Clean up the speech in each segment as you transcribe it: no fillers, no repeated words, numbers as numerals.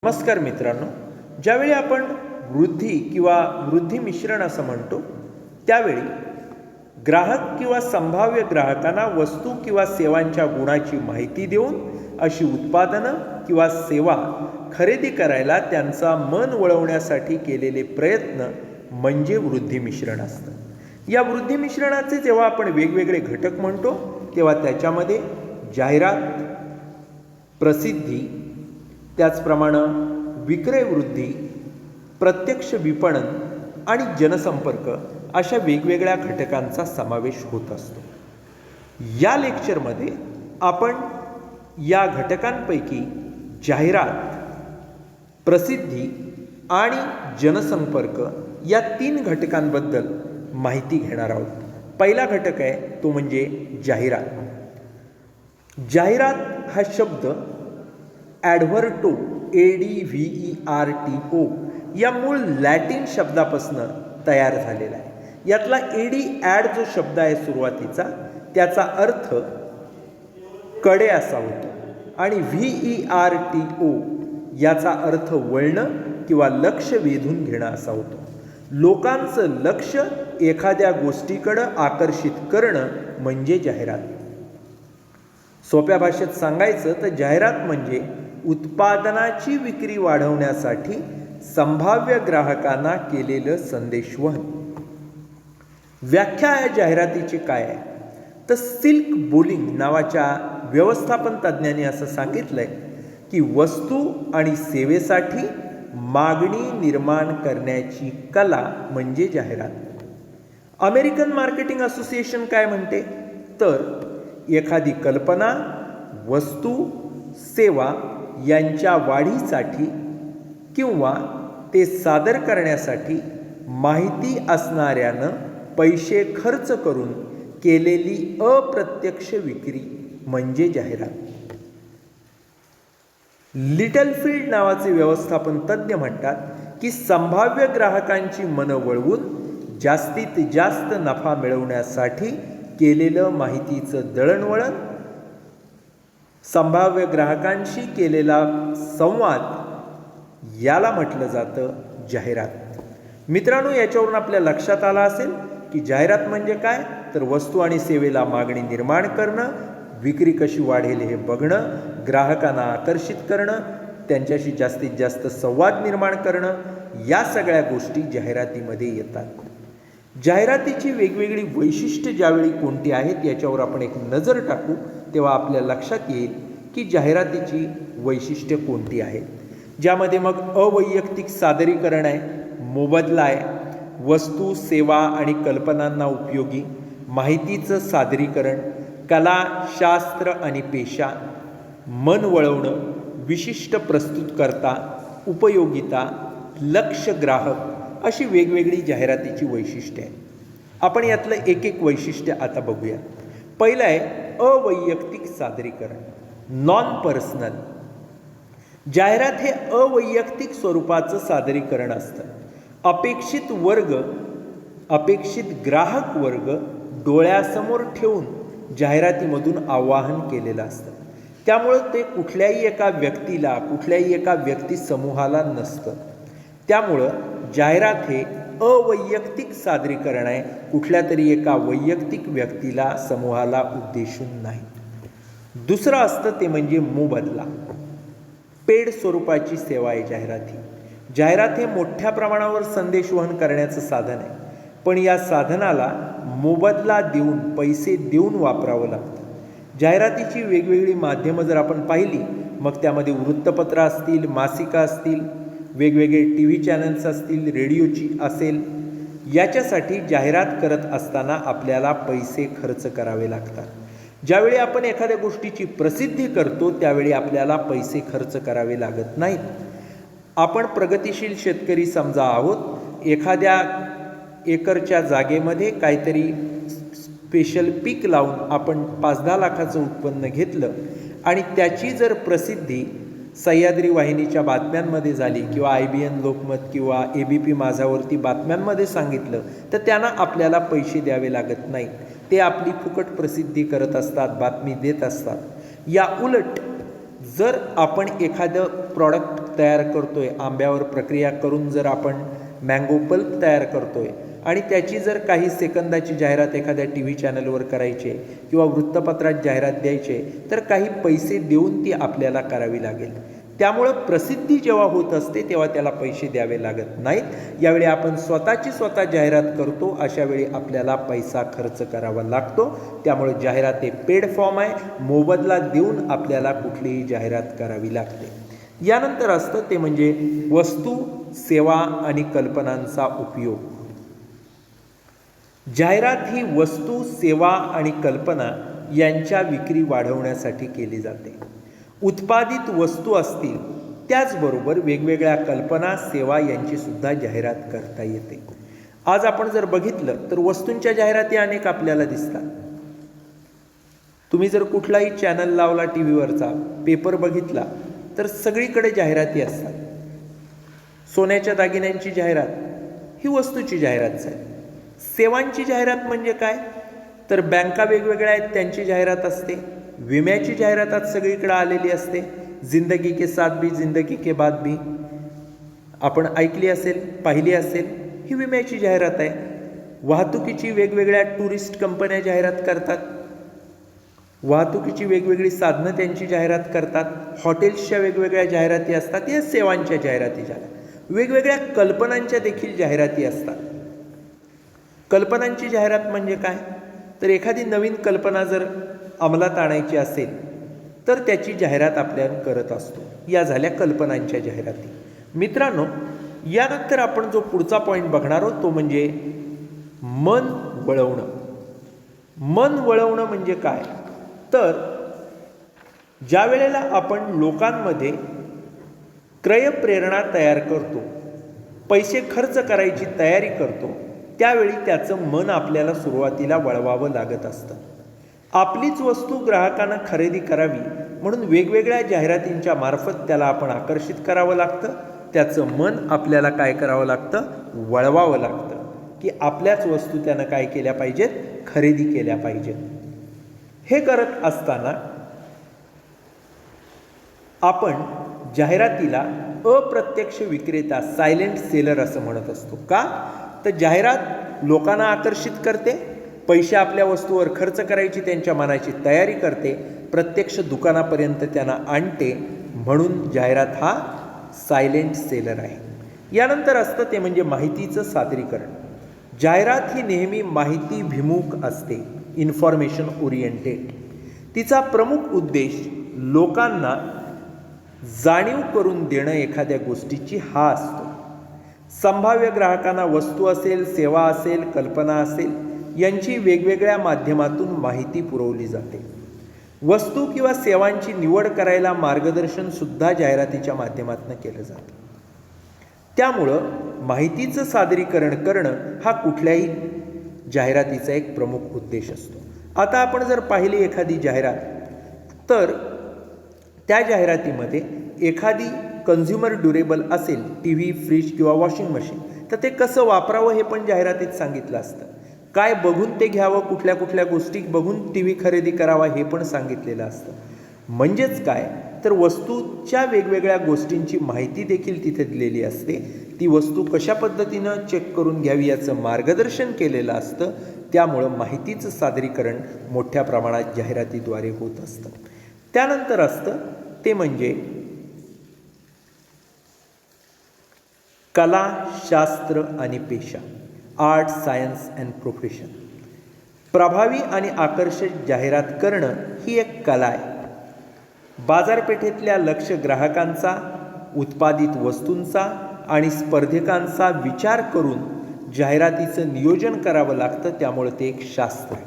नमस्कार मित्रांनो, ज्यावेळी आपण वृद्धी किंवा वृद्धी मिश्रण असं म्हणतो त्यावेळी ग्राहक किंवा संभाव्य ग्राहकांना वस्तू किंवा सेवांच्या गुणाची माहिती देऊन अशी उत्पादनं किंवा सेवा खरेदी करायला त्यांचा मन वळवण्यासाठी केलेले प्रयत्न म्हणजे वृद्धी मिश्रण असतं। या वृद्धी मिश्रणाचे जेव्हा आपण वेगवेगळे घटक म्हणतो तेव्हा त्याच्यामध्ये जाहिरात, प्रसिद्धी, त्याचप्रमाणे विक्रय वृद्धी, प्रत्यक्ष विपणन आणि जनसंपर्क अशा वेगवेगळ्या घटकांचा समावेश होत असतो। या लेक्चरमध्ये आपण या घटकांपैकी जाहिरात, प्रसिद्धी आणि जनसंपर्क या 3 घटकांबद्दल माहिती घेणार आहोत। पहिला घटक आहे तो म्हणजे जाहिरात। जाहिरात हा शब्द ॲडव्हर्टो ADVERTO या मूळ लॅटिन शब्दापासून तयार झालेला आहे। यातला ॲड जो शब्द आहे सुरुवातीचा त्याचा अर्थ कडे असा होतो आणि VERTO याचा अर्थ वळणं किंवा लक्ष वेधून घेणं असा होतो। लोकांचं लक्ष एखाद्या गोष्टीकडे आकर्षित करणं म्हणजे जाहिरात। सोप्या भाषेत सांगायचं तर जाहिरात म्हणजे उत्पादनाची विक्री वाढवण्यासाठी संभाव्य ग्राहकांना केलेलं संदेशवहन। व्याख्या या जाहिरातीची काय आहे तर सिल्क बुलिंग नावाच्या व्यवस्थापन तज्ज्ञांनी असं सांगितलंय की वस्तू आणि सेवेसाठी मागणी निर्माण करण्याची कला म्हणजे जाहिरात। अमेरिकन मार्केटिंग असोसिएशन काय म्हणते तर एखादी कल्पना, वस्तू, सेवा यांच्या वाढीसाठी किंवा ते सादर करण्यासाठी माहिती असणाऱ्यानं पैसे खर्च करून केलेली अप्रत्यक्ष विक्री म्हणजे जाहिरात। लिटलफील्ड नावाचे व्यवस्थापन तज्ज्ञ म्हणतात की संभाव्य ग्राहकांची मनं वळवून जास्तीत जास्त नफा मिळवण्यासाठी केलेलं माहितीचं दळणवळण, संभाव्य ग्राहकांशी केलेला संवाद याला म्हटलं जातं जाहिरात। मित्रांनो, याच्यावरून आपल्या लक्षात आलं असेल की जाहिरात म्हणजे काय तर वस्तू आणि सेवेला मागणी निर्माण करणं, विक्री कशी वाढेल हे बघणं, ग्राहकांना आकर्षित करणं, त्यांच्याशी जास्तीत जास्त संवाद निर्माण करणं, या सगळ्या गोष्टी जाहिरातीमध्ये येतात। जाहिरातीची वेगवेगळी वैशिष्ट्ये ज्यावेळी कोणती आहेत याच्यावर आपण एक नजर टाकू तेव्हा आपल्या लक्षात येईल की जाहिरातीची वैशिष्ट्ये कोणती आहेत। ज्यामध्ये मग अवैयक्तिक सादरीकरण आहे, मोबदला आहे, वस्तू, सेवा आणि कल्पनांना उपयोगी, माहितीचं सादरीकरण, कला, शास्त्र आणि पेशा, मन वळवणं, विशिष्ट प्रस्तुतकर्ता, उपयोगिता, लक्ष्य ग्राहक अशी वेगवेगळी जाहिरातीची वैशिष्ट्ये आहेत। आपण यातलं एक एक वैशिष्ट्य आता बघूया। पहिलं आहे अवैयक्तिक सादरीकरण, नॉन पर्सनल। जाहिरात हे अवैयक्तिक स्वरूपाचं सादरीकरण असतं। अपेक्षित वर्ग, अपेक्षित ग्राहक वर्ग डोळ्यासमोर ठेवून जाहिरातीमधून आवाहन केलेलं असतं। त्यामुळं ते कुठल्याही एका व्यक्तीला, कुठल्याही एका व्यक्ती समूहाला नसतं। त्यामुळं जाहिरात हे अवैयक्तिक सादरीकरण आहे, कुठल्या तरी एका वैयक्तिक व्यक्तीला, समूहाला उद्देशून नाही। दुसरं असतं ते म्हणजे मोबदला, पेड स्वरूपाची सेवा आहे जाहिराती। जाहिरात हे मोठ्या प्रमाणावर संदेशवहन करण्याचं साधन आहे, पण या साधनाला मोबदला देऊन, पैसे देऊन वापरावं लागतं। जाहिरातीची वेगवेगळी माध्यमं जर आपण पाहिली मग त्यामध्ये वृत्तपत्र असतील, मासिकं असतील, वेगवेगळे TV चॅनल्स असतील, रेडिओची असेल, याच्यासाठी जाहिरात करत असताना आपल्याला पैसे खर्च करावे लागतात। ज्यावेळी आपण एखाद्या गोष्टीची प्रसिद्धी करतो त्यावेळी आपल्याला पैसे खर्च करावे लागत नाहीत। आपण प्रगतिशील शेतकरी समजा आहोत, एखाद्या एकरच्या जागेमध्ये काहीतरी स्पेशल पीक लावून आपण 5-10 लाखाचं उत्पन्न घेतलं आणि त्याची जर प्रसिद्धी सह्याद्री वाहिनीच्या बातम्यांमध्ये झाली किंवा IBN लोकमत किंवा ABP माझावरती बातम्यांमध्ये सांगितलं तर त्यांना आपल्याला पैसे द्यावे लागत नाही, ते आपली फुकट प्रसिद्धी करत असतात, बातमी देत असतात। या उलट जर आपण एखादं प्रॉडक्ट तयार करतोय, आंब्यावर प्रक्रिया करून जर आपण मँगो पल्प तयार करतोय आणि त्याची जर काही सेकंदाची जाहिरात एखाद्या टी व्ही चॅनलवर करायची किंवा वृत्तपत्रात जाहिरात द्यायचे तर काही पैसे देऊन ती आपल्याला करावी लागेल. त्यामुळं प्रसिद्धी जेव्हा होत असते तेव्हा त्याला पैसे द्यावे लागत नाहीत. यावेळी आपण स्वतः जाहिरात करतो, अशा वेळी आपल्याला पैसा खर्च करावा लागतो. त्यामुळे जाहिरात हे पेड फॉर्म आहे, मोबदला देऊन आपल्याला कुठलीही जाहिरात करावी लागते. यानंतर असतं ते म्हणजे वस्तू, सेवा आणि कल्पनांचा उपयोग. जाहिरात ही वस्तू, सेवा आणि कल्पना यांच्या विक्री वाढवण्यासाठी केली जाते. उत्पादित वस्तू असतील त्याचबरोबर वेगवेगळ्या कल्पना, सेवा यांची सुद्धा जाहिरात करता येते. आज आपण जर बघितलं तर वस्तूंच्या जाहिराती अनेक आपल्याला दिसतात. तुम्ही जर कुठलाही चॅनल लावला टी व्हीवरचा, पेपर बघितला तर सगळीकडे जाहिराती असतात. सोन्याच्या दागिन्यांची जाहिरात ही वस्तूची जाहिरात आहे. सेवांची जाहिरात म्हणजे काय तर बँका वेगवेगळ्या आहेत त्यांची जाहिरात असते. विम्याची जाहिरात आज सगळीकडे आलेली असते. जिंदगी के साथ भी जिंदगी के बाद भी आपण ऐकली असेल, पाहिली असेल. ही विम्याची जाहिरात आहे. वाहतुकीची वेगवेगळ्या टुरिस्ट कंपन्या जाहिरात करतात. वाहतुकीची वेगवेगळी साधनं त्यांची जाहिरात करतात. हॉटेल्सच्या वेगवेगळ्या जाहिराती असतात. या सेवांच्या जाहिराती झाल्या. वेगवेगळ्या कल्पनांच्या देखील जाहिराती असतात. कल्पनांची जाहिरात म्हणजे काय तर एखादी नवीन कल्पना जर अंमलात आणायची असेल तर त्याची जाहिरात आपण करत असतो. या झाल्या कल्पनांच्या जाहिराती. मित्रांनो, यानंतर आपण जो पुढचा पॉईंट बघणार आहोत तो म्हणजे मन वळवणं. मन वळवणं म्हणजे काय तर ज्या वेळेला आपण लोकांमध्ये क्रयप्रेरणा तयार करतो, पैसे खर्च करायची तयारी करतो, त्यावेळी त्याचं मन आपल्याला सुरुवातीला वळवावं लागत असतं. आपलीच वस्तू ग्राहकांना खरेदी करावी म्हणून वेगवेगळ्या जाहिरातींच्या मार्फत त्याला आपण आकर्षित करावं लागतं. त्याचं मन आपल्याला काय करावं लागतं, वळवावं लागतं की आपल्याच वस्तू त्यानं काय केल्या पाहिजेत, खरेदी केल्या पाहिजेत. हे करत असताना आपण जाहिरातीला अप्रत्यक्ष विक्रेता, सायलेंट सेलर असं म्हणत असतो. का तर जाहिरात लोकांना आकर्षित करते, पैसे आपल्या वस्तूवर खर्च करायची त्यांच्या मनाची तयारी करते, प्रत्यक्ष दुकानापर्यंत त्यांना आणते. म्हणून जाहिरात हा सायलेंट सेलर आहे. यानंतर असतं ते म्हणजे माहितीचं सादरीकरण. जाहिरात ही नेहमी माहितीभिमुख असते, इन्फॉर्मेशन ओरिएंटेड. तिचा प्रमुख उद्देश लोकांना जाणीव करून देणं एखाद्या गोष्टीची हा असतो. संभाव्य ग्राहकांना वस्तू असेल, सेवा असेल, कल्पना असेल यांची वेगवेगळ्या माध्यमातून माहिती पुरवली जाते. वस्तू किंवा सेवांची निवड करायला मार्गदर्शन सुद्धा जाहिरातीच्या माध्यमातून केलं जातं. त्यामुळं माहितीचं सादरीकरण करणं हा कुठल्याही जाहिरातीचा एक प्रमुख उद्देश असतो. आता आपण जर पाहिली एखादी जाहिरात तर त्या जाहिरातीमध्ये एखादी कन्झ्युमर ड्युरेबल असेल, टी व्ही, फ्रीज किंवा वॉशिंग मशीन, तर ते कसं वापरावं हे पण जाहिरातीत सांगितलं असतं. काय बघून ते घ्यावं, कुठल्या कुठल्या गोष्टी बघून टी व्ही खरेदी करावा हे पण सांगितलेलं असतं. म्हणजेच काय तर वस्तूच्या वेगवेगळ्या गोष्टींची माहिती देखील तिथे दिलेली असते. ती वस्तू कशा पद्धतीनं चेक करून घ्यावी याचं मार्गदर्शन केलेलं असतं. त्यामुळं माहितीचं सादरीकरण मोठ्या प्रमाणात जाहिरातीद्वारे होत असतं. त्यानंतर असतं ते म्हणजे कला, शास्त्र आणि पेशा, आर्ट, सायन्स अँड प्रोफेशन. प्रभावी आणि आकर्षक जाहिरात करणं ही एक कला आहे. बाजारपेठेतल्या लक्ष्य ग्राहकांचा, उत्पादित वस्तूंचा आणि स्पर्धकांचा विचार करून जाहिरातीचं नियोजन करावं लागतं. त्यामुळे ते एक शास्त्र आहे.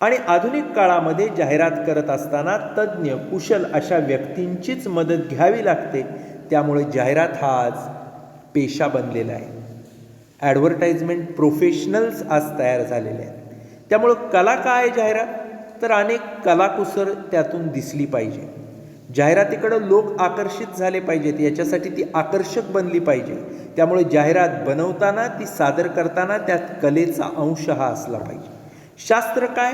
आणि आधुनिक काळामध्ये जाहिरात करत असताना तज्ज्ञ, कुशल अशा व्यक्तींचीच मदत घ्यावी लागते. त्यामुळे जाहिरात हा आज पेशा बनलेला आहे. ॲडव्हर्टाइजमेंट प्रोफेशनल्स आज तयार झालेले आहेत. त्यामुळं कला काय जाहिरात तर अनेक कलाकुसर त्यातून दिसली पाहिजे. जाहिरातीकडं लोक आकर्षित झाले पाहिजेत, याच्यासाठी ती आकर्षक बनली पाहिजे. त्यामुळे जाहिरात बनवताना, ती सादर करताना त्यात कलेचा अंश हा असला पाहिजे. शास्त्र काय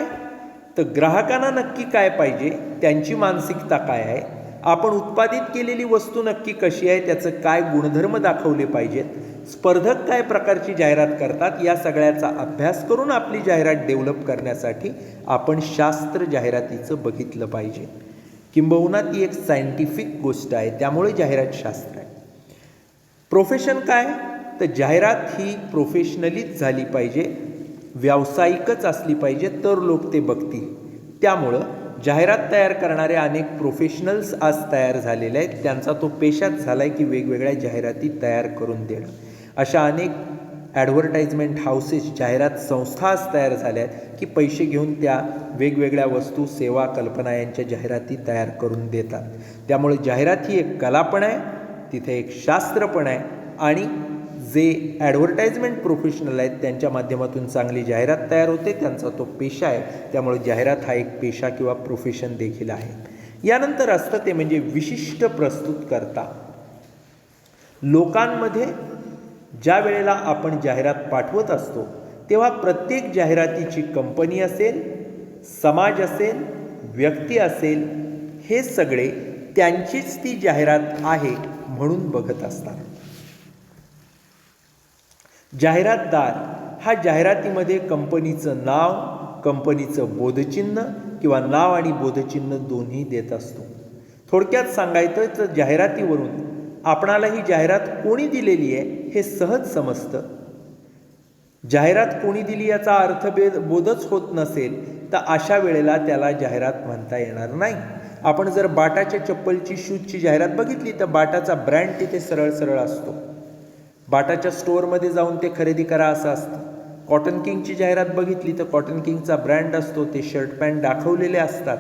तर ग्राहकांना नक्की काय पाहिजे, त्यांची मानसिकता काय आहे आपण उत्पादित केलेली वस्तू नक्की कशी आहे, त्याचं काय गुणधर्म दाखवले पाहिजेत, स्पर्धक काय प्रकारची जाहिरात करतात, या सगळ्याचा अभ्यास करून आपली जाहिरात डेव्हलप करण्यासाठी आपण शास्त्र जाहिरातीचं बघितलं पाहिजे. किंबहुना ती एक सायंटिफिक गोष्ट आहे, त्यामुळे जाहिरात शास्त्र आहे. प्रोफेशन काय, तर जाहिरात ही प्रोफेशनलीच झाली पाहिजे, व्यावसायिकच असली पाहिजे, तर लोक ते बघतील. त्यामुळं जाहिरात तयार करणारे अनेक प्रोफेशनल्स आज तयार झालेले आहेत. त्यांचा तो पेशाच झाला आहे की वेगवेगळ्या जाहिराती तयार करून देणं. अशा अनेक ॲडव्हर्टाइजमेंट हाऊसेस, जाहिरात संस्था आज तयार झाल्या आहेत की पैसे घेऊन त्या वेगवेगळ्या वस्तू, सेवा, कल्पना यांच्या जाहिराती तयार करून देतात. त्यामुळे जाहिरात ही एक कला पण आहे, तिथे एक शास्त्र पण आहे, आणि जे ॲडव्हर्टाइजमेंट प्रोफेशनल आहेत त्यांच्या माध्यमातून चांगली जाहिरात तयार होते, त्यांचा तो पेशा आहे. त्यामुळे जाहिरात हा एक पेशा किंवा प्रोफेशन देखील आहे. यानंतर असतं ते म्हणजे विशिष्ट प्रस्तुत करता. लोकांमध्ये ज्या वेळेला आपण जाहिरात पाठवत असतो तेव्हा प्रत्येक जाहिरातीची कंपनी असेल, समाज असेल, व्यक्ती असेल, हे सगळे त्यांचीच ती जाहिरात आहे म्हणून बघत असतात. जाहिरातदार हा जाहिरातीमध्ये कंपनीचं नाव, कंपनीचं बोधचिन्ह किंवा नाव आणि बोधचिन्ह दोन्ही देत असतो. थोडक्यात सांगायचं तर जाहिरातीवरून आपणाला ही जाहिरात कोणी दिलेली आहे हे सहज समजतं. जाहिरात कोणी दिली याचा बोधच होत नसेल तर अशा वेळेला त्याला जाहिरात म्हणता येणार नाही. आपण जर बाटाच्या चप्पलची, शूजची जाहिरात बघितली तर बाटाचा ब्रँड तिथे सरळ सरळ असतो. बाटाच्या स्टोअरमध्ये जाऊन ते खरेदी करा असं असतं. कॉटन किंगची जाहिरात बघितली तर कॉटन किंगचा ब्रँड असतो, ते शर्ट पॅन्ट दाखवलेले असतात.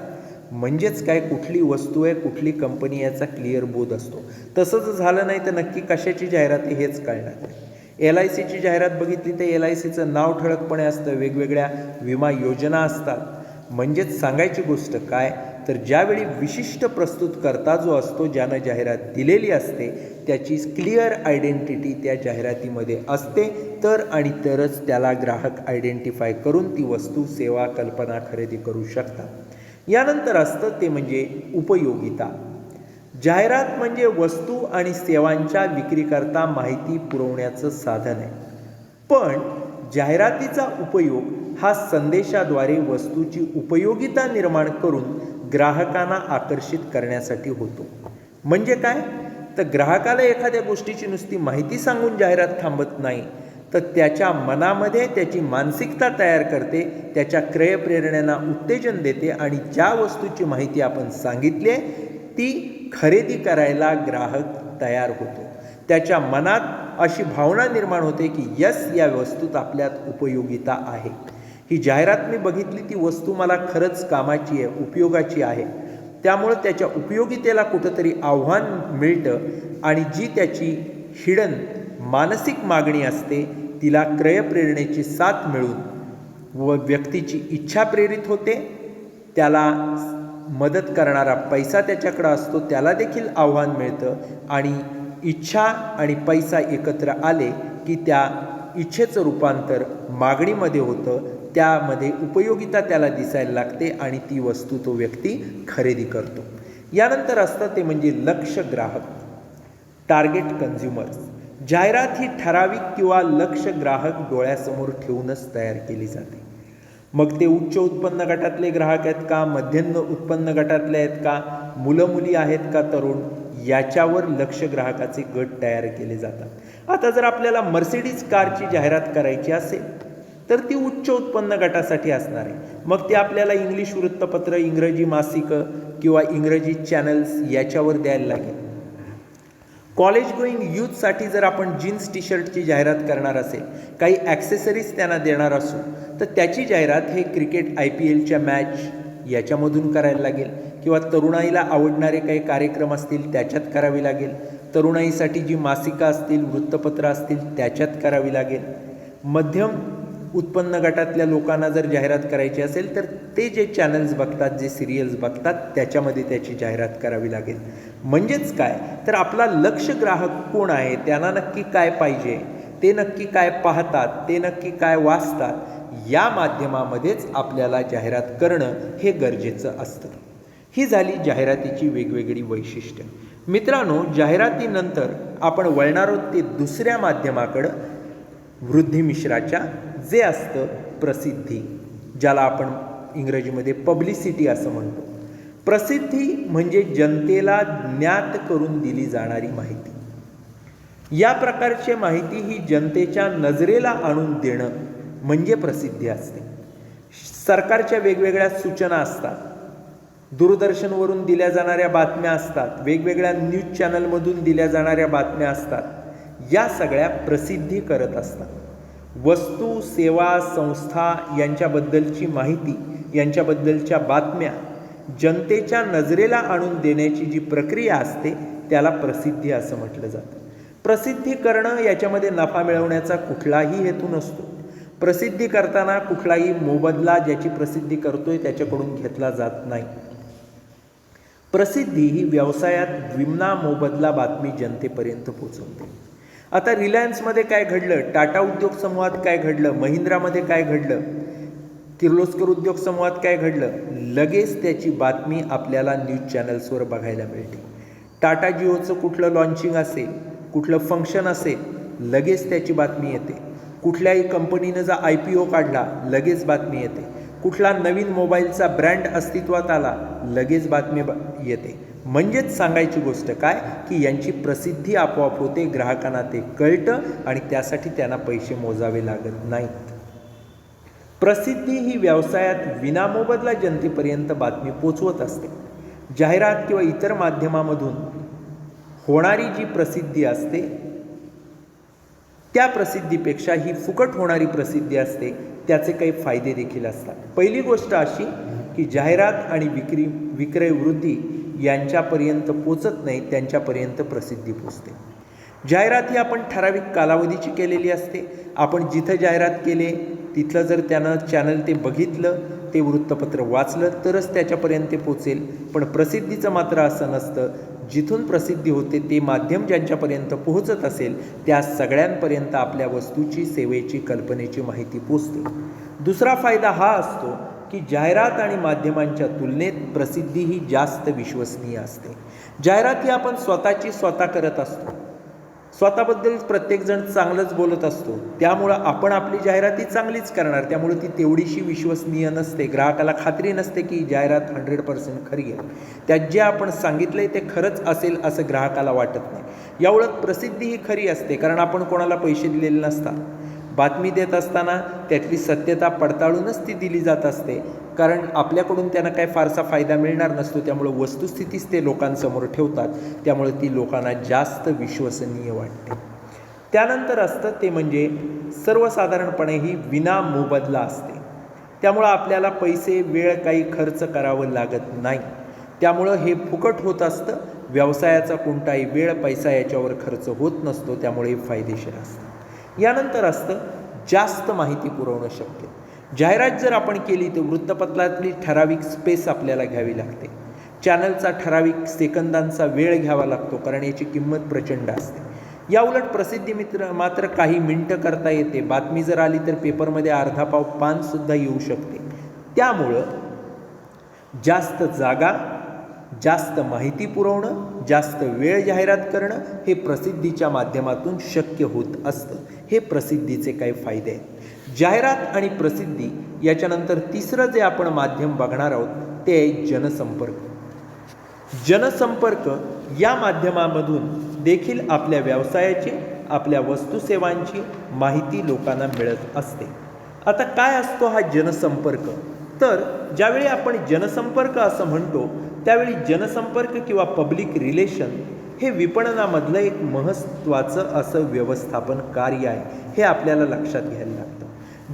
म्हणजेच काय, कुठली वस्तू आहे, कुठली कंपनी, याचा क्लिअर बोध असतो. तसंच झालं नाही तर नक्की कशाची जाहिरात आहे हेच कळणार नाही. LICची जाहिरात बघितली तर LICचं नाव ठळकपणे असतं, वेगवेगळ्या विमा योजना असतात. म्हणजेच सांगायची गोष्ट काय, तर ज्यावेळी विशिष्ट प्रस्तुतकर्ता जो असतो, ज्यानं जाहिरात दिलेली असते, त्याची क्लिअर आयडेंटिटी त्या जाहिरातीमध्ये असते, तर आणि तरच त्याला ग्राहक आयडेंटिफाय करून ती वस्तू, सेवा, कल्पना खरेदी करू शकतात. यानंतर असतं ते म्हणजे उपयोगिता. जाहिरात म्हणजे वस्तू आणि सेवांच्या विक्रीकरता माहिती पुरवण्याचं साधन आहे. पण जाहिरातीचा उपयोग हा संदेशाद्वारे वस्तूची उपयोगिता निर्माण करून ग्राहकांना आकर्षित करण्यासाठी होतो. म्हणजे काय, तर ग्राहकाला एखाद्या गोष्टीची नुसती माहिती सांगून जाहिरात थांबत नाही, तर त्याच्या मनामध्ये त्याची मानसिकता तयार करते, त्याच्या क्रयप्रेरणेला उत्तेजन देते, आणि ज्या वस्तूची माहिती आपण सांगितली आहे ती खरेदी करायला ग्राहक तयार होतो. त्याच्या मनात अशी भावना निर्माण होते की यस, या वस्तूत आपल्यात उपयोगिता आहे. ही जाहिरात मी बघितली, ती वस्तू मला खरंच कामाची आहे, उपयोगाची आहे. त्यामुळं त्याच्या उपयोगितेला कुठंतरी आव्हान मिळतं, आणि जी त्याची हिडन मानसिक मागणी असते तिला क्रयप्रेरणेची साथ मिळून व व्यक्तीची इच्छा प्रेरित होते. त्याला मदत करणारा पैसा त्याच्याकडं असतो, त्याला देखील आव्हान मिळतं, आणि इच्छा आणि पैसा एकत्र आले की त्या इच्छेचं रूपांतर मागणीमध्ये होतं, त्यामध्ये उपयोगिता त्याला दिसायला लागते, आणि ती वस्तू तो व्यक्ती खरेदी करतो. यानंतर असतं ते म्हणजे लक्ष्य ग्राहक, टार्गेट कन्झ्युमर्स. जाहिरात ही ठराविक किंवा लक्ष्य ग्राहक डोळ्यासमोर ठेवूनच तयार केली जाते. मग ते उच्च उत्पन्न गटातले ग्राहक आहेत का, मध्यम उत्पन्न गटातले आहेत का, मुलं मुली आहेत का, तरुण, याच्यावर लक्ष्य ग्राहकाचे गट तयार केले जातात. आता जर आपल्याला मर्सिडीज कारची जाहिरात करायची असेल तर ती उच्च उत्पन्न गटासाठी असणार आहे. मग ते आपल्याला इंग्लिश वृत्तपत्र, इंग्रजी मासिकं किंवा इंग्रजी चॅनल्स याच्यावर द्यायला लागेल. कॉलेज गोईंग यूथसाठी जर आपण जीन्स टी शर्टची जाहिरात करणार असेल, काही ॲक्सेसरीज त्यांना देणार असू, तर त्याची जाहिरात हे क्रिकेट IPLच्या मॅच याच्यामधून करायला लागेल, किंवा तरुणाईला आवडणारे काही कार्यक्रम असतील त्याच्यात करावी लागेल, तरुणाईसाठी जी मासिकं असतील, वृत्तपत्र असतील त्याच्यात करावी लागेल. मध्यम उत्पन्न गटातल्या लोकांना जर जाहिरात करायची असेल तर ते जे चॅनल्स बघतात, जे सिरियल्स बघतात त्याच्यामध्ये त्याची जाहिरात करावी लागेल. म्हणजेच काय, तर आपला लक्ष्य ग्राहक कोण आहे, त्यांना नक्की काय पाहिजे, ते नक्की काय पाहतात, ते नक्की काय वाचतात, या माध्यमामध्येच आपल्याला जाहिरात करणं हे गरजेचं असतं. ही झाली जाहिरातीची वेगवेगळी वैशिष्ट्य. मित्रांनो, जाहिरातीनंतर आपण वळणार आहोत ते दुसऱ्या माध्यमाकडं, वृद्धिमिश्राच्या, जे असतं प्रसिद्धी, ज्याला आपण इंग्रजीमध्ये पब्लिसिटी असं म्हणतो. प्रसिद्धी म्हणजे जनतेला ज्ञात करून दिली जाणारी माहिती. या प्रकारची माहिती ही जनतेच्या नजरेला आणून देणं म्हणजे प्रसिद्धी असते. सरकारच्या वेगवेगळ्या सूचना असतात, दूरदर्शनवरून दिल्या जाणाऱ्या बातम्या असतात, वेगवेगळ्या न्यूज चॅनलमधून दिल्या जाणाऱ्या बातम्या असतात. या सगळ्या प्रसिद्धी करत असतात. वस्तू, सेवा, संस्था यांच्याबद्दलची माहिती, यांच्याबद्दलच्या बातम्या जनतेच्या नजरेला आणून देण्याची जी प्रक्रिया असते त्याला प्रसिद्धी असं म्हटलं जातं. प्रसिद्धी करणं याच्यामध्ये नफा मिळवण्याचा कुठलाही हेतू नसतो. प्रसिद्धी करताना कुठलाही मोबदला ज्याची प्रसिद्धी करतोय त्याच्याकडून घेतला जात नाही. प्रसिद्धी ही व्यवसायात विना मोबदला बातमी जनतेपर्यंत पोहोचवते. आता रिलायन्समध्ये काय घडलं, टाटा उद्योग समूहात काय घडलं, महिंद्रामध्ये काय घडलं, किर्लोस्कर उद्योग समूहात काय घडलं, लगेच त्याची बातमी आपल्याला न्यूज चॅनल्सवर बघायला मिळते. टाटा जिओचं कुठलं लॉन्चिंग असेल, कुठलं फंक्शन असेल, लगेच त्याची बातमी येते. कुठल्याही कंपनीनं जर IPO काढला, लगेच बातमी येते. कुठला नवीन मोबाईलचा ब्रँड अस्तित्वात आला, लगेच बातमी येते. म्हणजेच सांगायची गोष्ट काय की यांची प्रसिद्धी आपोआप होते, ग्राहकांना ते कळतं आणि त्यासाठी त्यांना पैसे मोजावे लागत नाहीत. प्रसिद्धी ही व्यवसायात विनामोबदला जनतेपर्यंत बातमी पोचवत असते. जाहिरात किंवा इतर माध्यमामधून होणारी जी प्रसिद्धी असते त्या प्रसिद्धीपेक्षा ही फुकट होणारी प्रसिद्धी असते, त्याचे काही फायदे देखील असतात. पहिली गोष्ट अशी की जाहिरात आणि विक्रय वृद्धी यांच्यापर्यंत पोचत नाही, त्यांच्यापर्यंत प्रसिद्धी पोचते. जाहिरात ही आपण ठराविक कालावधीची केलेली असते. आपण जिथं जाहिरात केले तिथलं जर त्यानं चॅनल ते बघितलं, ते वृत्तपत्र वाचलं तरच त्याच्यापर्यंत ते पोचेल. पण प्रसिद्धीचं मात्र असं नसतं. जिथून प्रसिद्धी होते ते माध्यम ज्यांच्यापर्यंत पोहोचत असेल त्या सगळ्यांपर्यंत आपल्या वस्तूची, सेवेची, कल्पनेची माहिती पोचते. दुसरा फायदा हा असतो की जाहिरात आणि माध्यमांच्या तुलनेत प्रसिद्धी ही जास्त विश्वसनीय असते. जाहिरात ही आपण स्वतःची स्वतः करत असतो. स्वतःबद्दल प्रत्येकजण चांगलंच बोलत असतो, त्यामुळं आपण आपली जाहिराती चांगलीच करणार, त्यामुळे ती तेवढीशी विश्वसनीय नसते. ग्राहकाला खात्री नसते की जाहिरात 100% खरी आहे. त्यात जे आपण सांगितलं आहे ते खरंच असेल असं ग्राहकाला वाटत नाही. याउलट प्रसिद्धी ही खरी असते, कारण आपण कोणाला पैसे दिलेले नसतात. बातमी देत असताना त्यातली सत्यता पडताळूनच ती दिली जात असते, कारण आपल्याकडून त्यांना काय फारसा फायदा मिळणार नसतो. त्यामुळे वस्तुस्थितीच ते लोकांसमोर ठेवतात, त्यामुळे ती लोकांना जास्त विश्वसनीय वाटते. त्यानंतर असतं ते म्हणजे सर्वसाधारणपणे ही विना मोबदला असते. त्यामुळं आपल्याला पैसे, वेळ काही खर्च करावं लागत नाही. त्यामुळं हे फुकट होत असतं. व्यवसायाचा कोणताही वेळ, पैसा याच्यावर खर्च होत नसतो, त्यामुळे हे फायदेशीर असतं. यानंतर असतं जास्त माहिती पुरवणं शक्य. जाहिरात जर आपण केली तर वृत्तपत्रातली ठराविक स्पेस आपल्याला घ्यावी लागते. चॅनलचा ठराविक सेकंदांचा वेळ घ्यावा लागतो, कारण याची किंमत प्रचंड असते. याउलट प्रसिद्धी मात्र काही मिनटं करता येते. बातमी जर आली तर पेपरमध्ये अर्धा पाव पानसुद्धा येऊ शकते. त्यामुळं जास्त जागा, जास्त माहिती पुरवणं, जास्त वेळ जाहिरात करणं हे प्रसिद्धीच्या माध्यमातून शक्य होत असतं. हे प्रसिद्धीचे काही फायदे आहेत. जाहिरात आणि प्रसिद्धी याच्यानंतर तिसरं जे आपण माध्यम बघणार आहोत ते आहे जनसंपर्क. जनसंपर्क या माध्यमामधून देखील आपल्या व्यवसायाची, आपल्या वस्तुसेवांची माहिती लोकांना मिळत असते. आता काय असतो हा जनसंपर्क? तर ज्यावेळी आपण जनसंपर्क असं म्हणतो त्यावेळी जनसंपर्क किंवा पब्लिक रिलेशन हे विपणनामधलं एक महत्त्वाचं असं व्यवस्थापन कार्य आहे, हे आपल्याला लक्षात घ्यायला लागतं.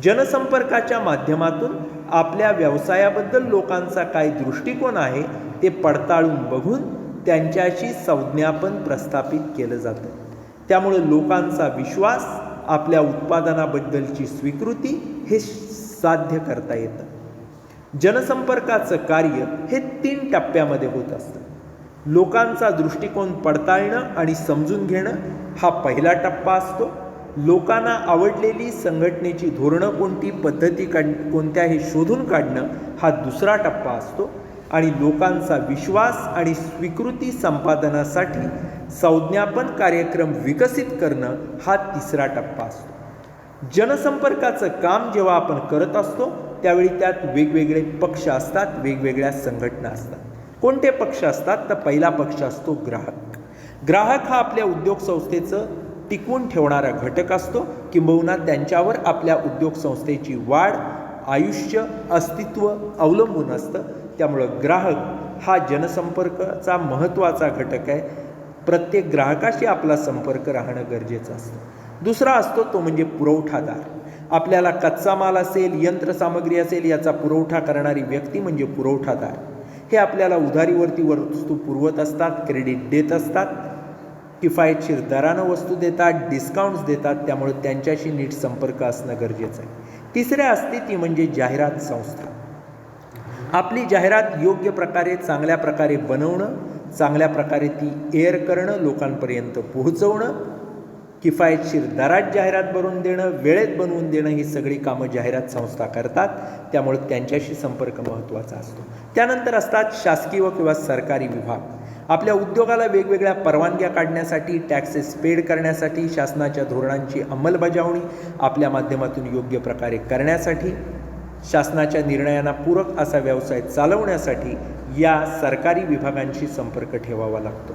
जनसंपर्काच्या माध्यमातून आपल्या व्यवसायाबद्दल लोकांचा काय दृष्टिकोन आहे ते पडताळून बघून त्यांच्याशी संज्ञापन प्रस्थापित केलं जातं. त्यामुळे लोकांचा विश्वास, आपल्या उत्पादनाबद्दलची स्वीकृती हे साध्य करता येतं. जनसंपर्काचं कार्य हे 3 टप्प्यामध्ये होत असतं. लोकांचा दृष्टिकोन पडताळणं आणि समजून घेणं हा पहिला टप्पा असतो. लोकांना आवडलेली संघटनेची धोरणं कोणती, पद्धती कोणत्या हे शोधून काढणं हा दुसरा टप्पा असतो. आणि लोकांचा विश्वास आणि स्वीकृती संपादनासाठी संज्ञापन कार्यक्रम विकसित करणं हा तिसरा टप्पा असतो. जनसंपर्काचं काम जेव्हा आपण करत असतो त्यावेळी त्यात वेगवेगळे पक्ष असतात, वेगवेगळ्या संघटना असतात. कोणते पक्ष असतात? तर पहिला पक्ष असतो ग्राहक. ग्राहक हा आपल्या उद्योग संस्थेचं टिकवून ठेवणारा घटक असतो, किंबहुना त्यांच्यावर आपल्या उद्योग संस्थेची वाढ, आयुष्य, अस्तित्व अवलंबून असतं. त्यामुळं ग्राहक हा जनसंपर्काचा महत्त्वाचा घटक आहे. प्रत्येक ग्राहकाशी आपला संपर्क राहणं गरजेचं असतं. दुसरा असतो तो म्हणजे पुरवठादार. आपल्याला कच्चा माल असेल, यंत्रसामग्री असेल, याचा पुरवठा करणारी व्यक्ती म्हणजे पुरवठादार. हे आपल्याला उधारीवरती वस्तू पुरवत असतात, क्रेडिट देत असतात, किफायतशीर दरानं वस्तू देतात, डिस्काउंट्स देतात. त्यामुळे त्यांच्याशी नीट संपर्क असणं गरजेचं आहे. तिसरे असते ती म्हणजे जाहिरात संस्था. आपली जाहिरात योग्य प्रकारे, चांगल्या प्रकारे बनवणं, चांगल्या प्रकारे ती एअर करणं, लोकांपर्यंत पोहोचवणं, किफायतशीर दरात जाहिरात बनवून देणं, वेळेत बनवून देणं, ही सगळी कामं जाहिरात संस्था करतात. त्यामुळे त्यांच्याशी संपर्क महत्त्वाचा असतो. त्यानंतर असतात शासकीय किंवा सरकारी विभाग. आपल्या उद्योगाला वेगवेगळ्या परवानग्या काढण्यासाठी, टॅक्सेस पेड करण्यासाठी, शासनाच्या धोरणांची अंमलबजावणी आपल्या माध्यमातून योग्य प्रकारे करण्यासाठी, शासनाच्या निर्णयांना पूरक असा व्यवसाय चालवण्यासाठी या सरकारी विभागांशी संपर्क ठेवावा लागतो.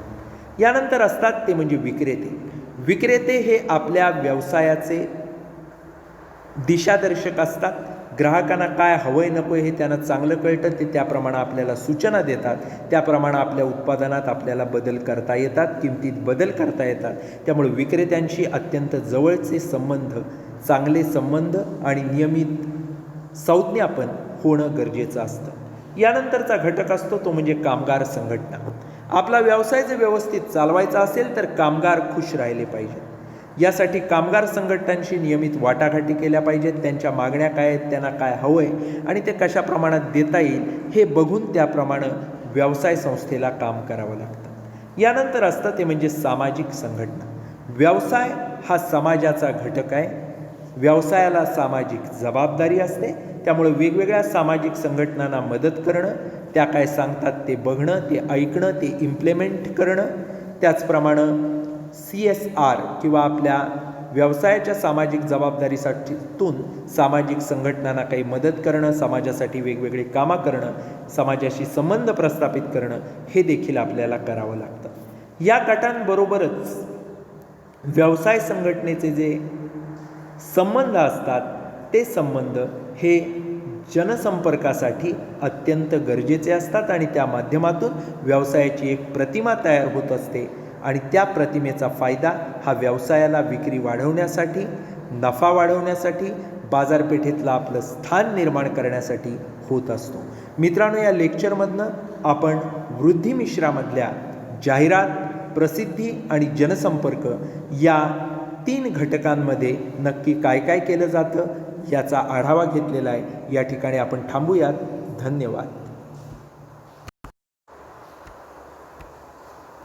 यानंतर असतात ते म्हणजे विक्रेते. विक्रेते हे आपल्या व्यवसायाचे दिशादर्शक असतात. ग्राहकांना काय हवंय नको हे त्यांना चांगलं कळतं. ते त्याप्रमाणे आपल्याला सूचना देतात. त्याप्रमाणे आपल्या उत्पादनात आपल्याला बदल करता येतात, किमतीत बदल करता येतात. त्यामुळे विक्रेत्यांशी अत्यंत जवळचे संबंध, चांगले संबंध आणि नियमित संज्ञापन होणं गरजेचं असतं. यानंतरचा घटक असतो तो म्हणजे कामगार संघटना. आपला व्यवसाय जर व्यवस्थित चालवायचा असेल तर कामगार खुश राहिले पाहिजेत. यासाठी कामगार संघटनांशी नियमित वाटाघाटी केल्या पाहिजेत. त्यांच्या मागण्या काय आहेत, त्यांना काय हवं आहे आणि ते कशा प्रमाणात देता येईल हे बघून त्याप्रमाणे व्यवसाय संस्थेला काम करावं लागतं. यानंतर असतं ते म्हणजे सामाजिक संघटना. व्यवसाय हा समाजाचा घटक आहे. व्यवसायाला सामाजिक जबाबदारी असते. त्यामुळे वेगवेगळ्या सामाजिक संघटनांना मदत करणं, त्या काय सांगतात ते बघणं, ते ऐकणं, ते इम्प्लिमेंट करणं. त्याचप्रमाणे CSR किंवा आपल्या व्यवसायाच्या सामाजिक जबाबदारीसाठीतून सामाजिक संघटनांना काही मदत करणं, समाजासाठी वेगवेगळे कामं करणं, समाजाशी संबंध प्रस्थापित करणं, हे देखील आपल्याला करावं लागतं. या गटांबरोबरच व्यवसाय संघटनेचे जे संबंध असतात ते संबंध हे जनसंपर्कासाठी अत्यंत गरजेचे असतात आणि त्या माध्यमातून व्यवसायाची एक प्रतिमा तयार होत असते आणि त्या प्रतिमेचा फायदा हा व्यवसायाला विक्री वाढवण्यासाठी, नफा वाढवण्यासाठी, बाजारपेठेतलं आपलं स्थान निर्माण करण्यासाठी होत असतो. मित्रांनो, या लेक्चरमधनं आपण वृद्धिमिश्रामधल्या जाहिरात, प्रसिद्धी आणि जनसंपर्क या 3 घटकांमध्ये नक्की काय काय केलं जातं याचा आढावा घेतलेला आहे. या ठिकाणी आपण थांबूयात. धन्यवाद.